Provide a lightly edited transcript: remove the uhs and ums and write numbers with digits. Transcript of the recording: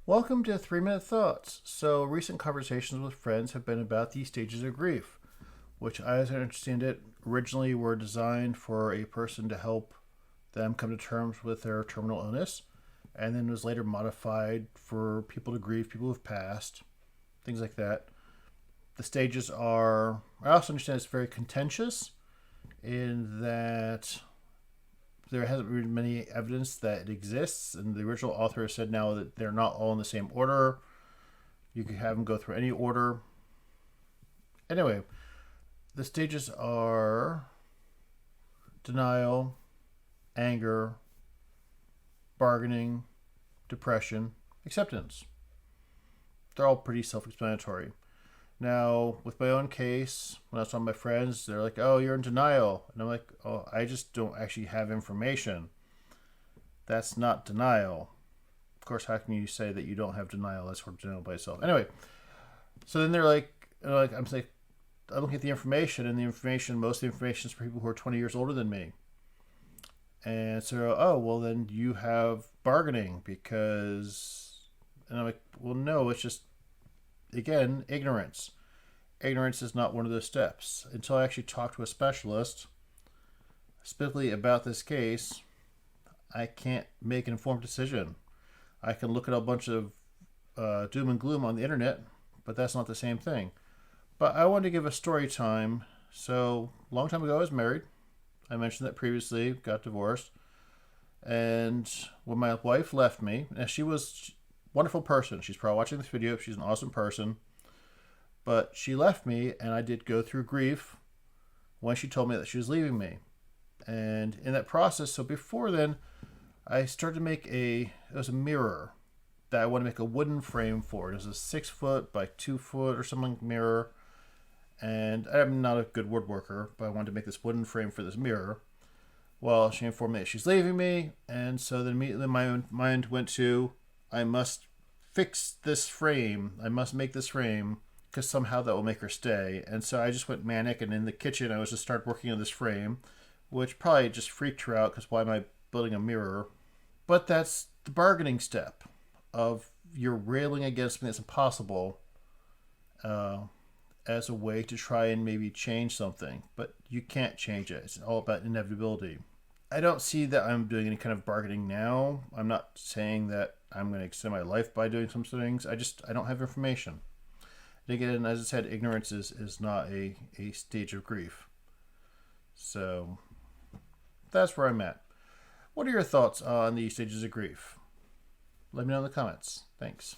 Welcome to 3 Minute Thoughts. So, recent conversations with friends have been about the stages of grief, which, as I understand it, originally were designed for a person to help them come to terms with their terminal illness, and then was later modified for people to grieve people who've passed, things like that. The stages are, I also understand it's very contentious in that there hasn't been many evidence that it exists, and the original author has said now that they're not all in the same order. You can have them go through any order. Anyway, the stages are denial, anger, bargaining, depression, acceptance. They're all pretty self explanatory. Now, with my own case, when I was talking to my friends, they're like, "Oh, you're in denial." And I'm like, "Oh, I just don't actually have information. That's not denial." Of course, how can you say that you don't have denial? That's sort of denial by itself. Anyway, so then I'm like, I look at the information, and most of the information is for people who are 20 years older than me. And so, oh, well, then you have bargaining because, and I'm like, well, no, it's just, again, ignorance. Ignorance is not one of those steps. Until I actually talk to a specialist, specifically about this case, I can't make an informed decision. I can look at a bunch of doom and gloom on the internet, but that's not the same thing. But I wanted to give a story time. So, a long time ago, I was married. I mentioned that previously, got divorced. And when my wife left me, and she was a wonderful person. She's probably watching this video. She's an awesome person. But she left me, and I did go through grief when she told me that she was leaving me. And in that process, so before then, I started to it was a mirror that I wanted to make a wooden frame for. It was a 6 foot by 2 foot or something mirror. And I'm not a good woodworker, but I wanted to make this wooden frame for this mirror. Well, she informed me that she's leaving me, and so then immediately my own mind went to, I must fix this frame. I must make this frame because somehow that will make her stay. And so I just went manic, and in the kitchen I was just started working on this frame, which probably just freaked her out because why am I building a mirror? But that's the bargaining step of you're railing against something that's impossible uh, as a way to try and maybe change something, but you can't change it. It's all about inevitability. I don't see that I'm doing any kind of bargaining now. I'm not saying that I'm going to extend my life by doing some things. I don't have information. And again, as I said, ignorance is not a stage of grief. So that's where I'm at. What are your thoughts on the stages of grief? Let me know in the comments. Thanks.